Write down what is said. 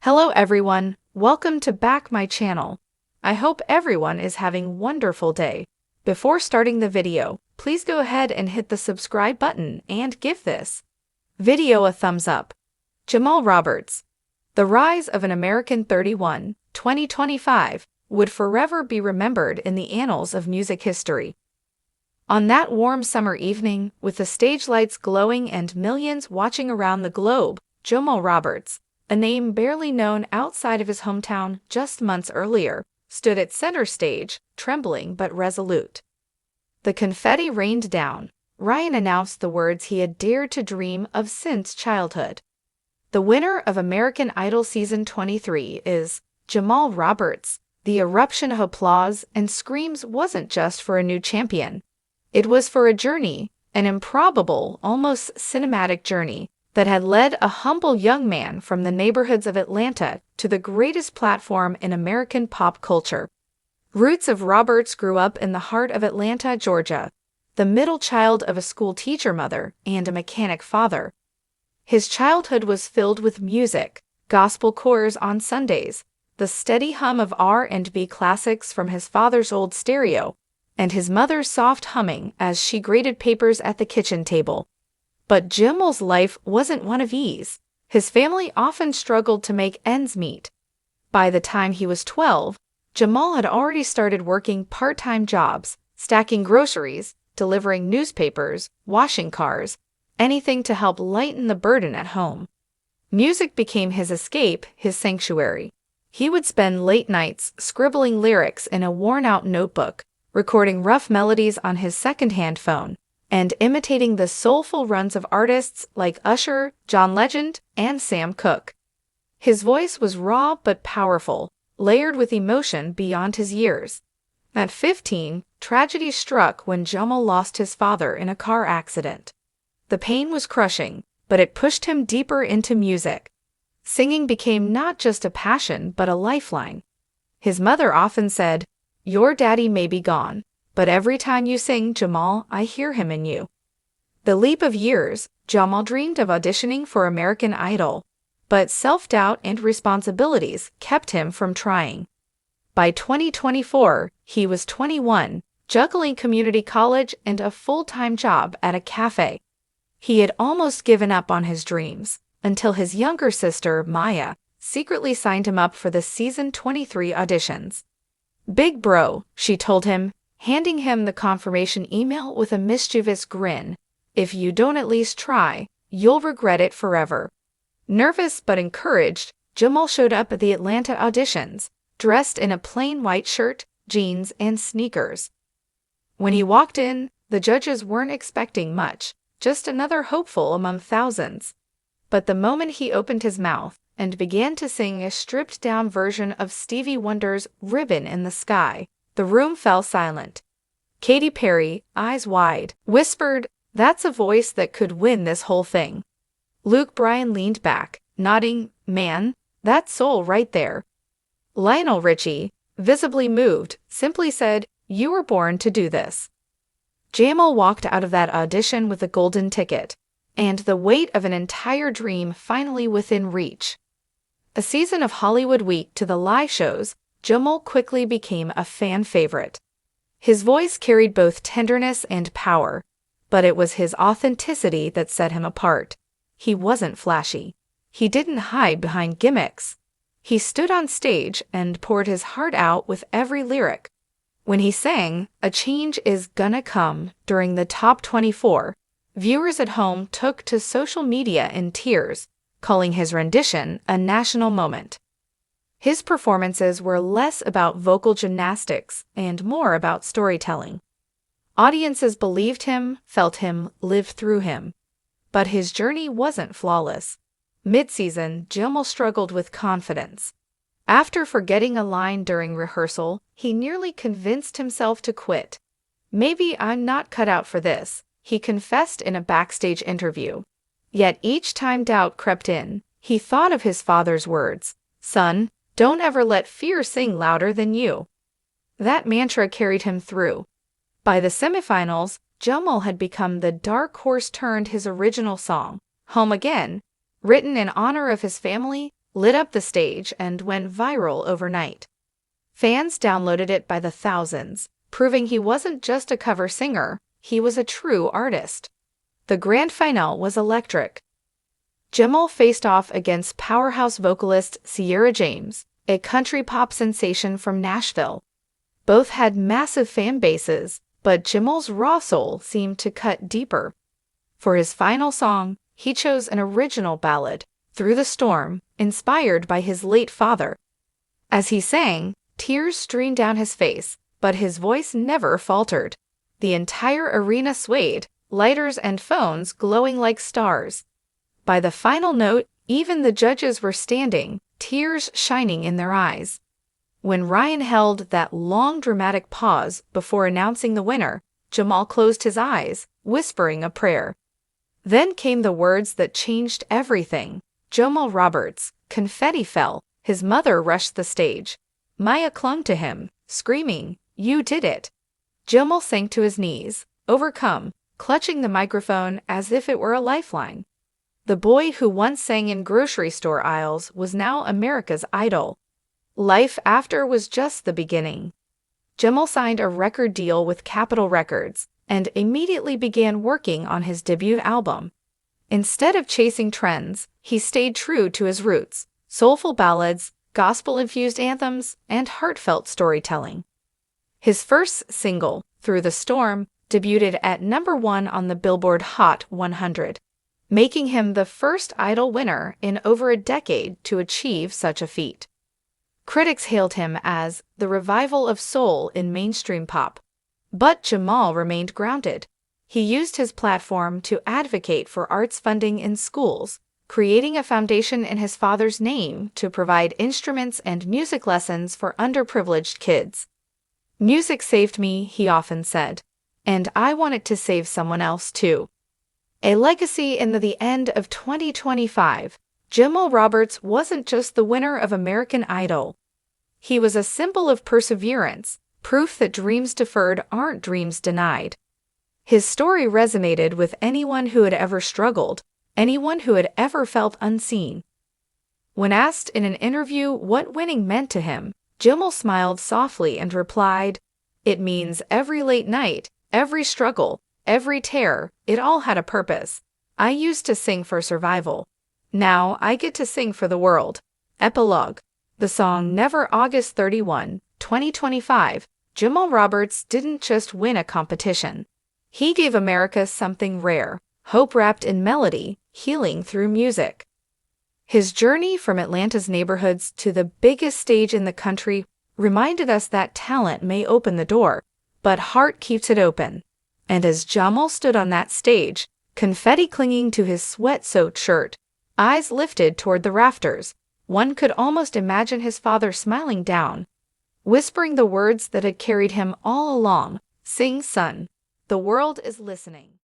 Hello everyone, welcome to back my channel. I hope everyone is having wonderful day. Before starting the video, please go ahead and hit the subscribe button and give this video a thumbs up. Jamal Roberts. The rise of an American 2025 would forever be remembered in the annals of music history. On that warm summer evening, with the stage lights glowing and millions watching around the globe, Jamal Roberts, a name barely known outside of his hometown just months earlier, stood at center stage, trembling but resolute. The confetti rained down. Ryan announced the words he had dared to dream of since childhood. The winner of American Idol Season 23 is Jamal Roberts. The eruption of applause and screams wasn't just for a new champion. It was for a journey, an improbable, almost cinematic journey, that had led a humble young man from the neighborhoods of Atlanta to the greatest platform in American pop culture. Roots of Roberts grew up in the heart of Atlanta, Georgia, the middle child of a school teacher mother and a mechanic father. His childhood was filled with music, gospel choirs on Sundays, the steady hum of R&B classics from his father's old stereo, and his mother's soft humming as she grated papers at the kitchen table. But Jamal's life wasn't one of ease. His family often struggled to make ends meet. By the time he was 12, Jamal had already started working part-time jobs, stacking groceries, delivering newspapers, washing cars, anything to help lighten the burden at home. Music became his escape, his sanctuary. He would spend late nights scribbling lyrics in a worn-out notebook, recording rough melodies on his second-hand phone, and imitating the soulful runs of artists like Usher, John Legend, and Sam Cooke. His voice was raw but powerful, layered with emotion beyond his years. At 15, tragedy struck when Jamal lost his father in a car accident. The pain was crushing, but it pushed him deeper into music. Singing became not just a passion but a lifeline. His mother often said, "Your daddy may be gone, but every time you sing, Jamal, I hear him in you." The leap of years, Jamal dreamed of auditioning for American Idol, but self-doubt and responsibilities kept him from trying. By 2024, he was 21, juggling community college and a full-time job at a cafe. He had almost given up on his dreams, until his younger sister, Maya, secretly signed him up for the Season 23 auditions. "Big bro," she told him, handing him the confirmation email with a mischievous grin. "If you don't at least try, you'll regret it forever." Nervous but encouraged, Jamal showed up at the Atlanta auditions, dressed in a plain white shirt, jeans, and sneakers. When he walked in, the judges weren't expecting much, just another hopeful among thousands. But the moment he opened his mouth and began to sing a stripped-down version of Stevie Wonder's "Ribbon in the Sky," the room fell silent. Katy Perry, eyes wide, whispered, "That's a voice that could win this whole thing." Luke Bryan leaned back, nodding, "Man, that's soul right there." Lionel Richie, visibly moved, simply said, "You were born to do this." Jamal walked out of that audition with a golden ticket, and the weight of an entire dream finally within reach. A season of Hollywood Week to the live shows, Jamal quickly became a fan favorite. His voice carried both tenderness and power, but it was his authenticity that set him apart. He wasn't flashy. He didn't hide behind gimmicks. He stood on stage and poured his heart out with every lyric. When he sang, "A Change Is Gonna Come" during the Top 24, viewers at home took to social media in tears, calling his rendition a national moment. His performances were less about vocal gymnastics and more about storytelling. Audiences believed him, felt him, lived through him. But his journey wasn't flawless. Mid-season, Jamal struggled with confidence. After forgetting a line during rehearsal, he nearly convinced himself to quit. "Maybe I'm not cut out for this," he confessed in a backstage interview. Yet each time doubt crept in, he thought of his father's words, "Son, don't ever let fear sing louder than you." That mantra carried him through. By the semifinals, Jamal had become the dark horse turned his original song, "Home Again," written in honor of his family, lit up the stage and went viral overnight. Fans downloaded it by the thousands, proving he wasn't just a cover singer, he was a true artist. The grand finale was electric. Jamal faced off against powerhouse vocalist Sierra James, a country pop sensation from Nashville. Both had massive fan bases, but Jamal's raw soul seemed to cut deeper. For his final song, he chose an original ballad, Through the Storm, inspired by his late father. As he sang, tears streamed down his face, but his voice never faltered. The entire arena swayed, lighters and phones glowing like stars. By the final note, even the judges were standing, tears shining in their eyes. When Ryan held that long dramatic pause before announcing the winner, Jamal closed his eyes, whispering a prayer. Then came the words that changed everything. Jamal Roberts, confetti fell, his mother rushed the stage. Maya clung to him, screaming, "You did it!" Jamal sank to his knees, overcome, clutching the microphone as if it were a lifeline. The boy who once sang in grocery store aisles was now America's idol. Life after was just the beginning. Jamal signed a record deal with Capitol Records and immediately began working on his debut album. Instead of chasing trends, he stayed true to his roots: soulful ballads, gospel-infused anthems, and heartfelt storytelling. His first single, Through the Storm, debuted at #1 on the Billboard Hot 100, making him the first Idol winner in over a decade to achieve such a feat. Critics hailed him as the revival of soul in mainstream pop. But Jamal remained grounded. He used his platform to advocate for arts funding in schools, creating a foundation in his father's name to provide instruments and music lessons for underprivileged kids. "Music saved me," he often said, "and I want it to save someone else too." A legacy in the end of 2025, Jamal Roberts wasn't just the winner of American Idol. He was a symbol of perseverance, proof that dreams deferred aren't dreams denied. His story resonated with anyone who had ever struggled, anyone who had ever felt unseen. When asked in an interview what winning meant to him, Jamal smiled softly and replied, "It means every late night, every struggle, every tear, it all had a purpose. I used to sing for survival. Now I get to sing for the world." Epilogue. The song Never. August 31, 2025, Jamal Roberts didn't just win a competition. He gave America something rare: hope wrapped in melody, healing through music. His journey from Atlanta's neighborhoods to the biggest stage in the country reminded us that talent may open the door, but heart keeps it open. And as Jamal stood on that stage, confetti clinging to his sweat-soaked shirt, eyes lifted toward the rafters, one could almost imagine his father smiling down, whispering the words that had carried him all along, "Sing, son. The world is listening."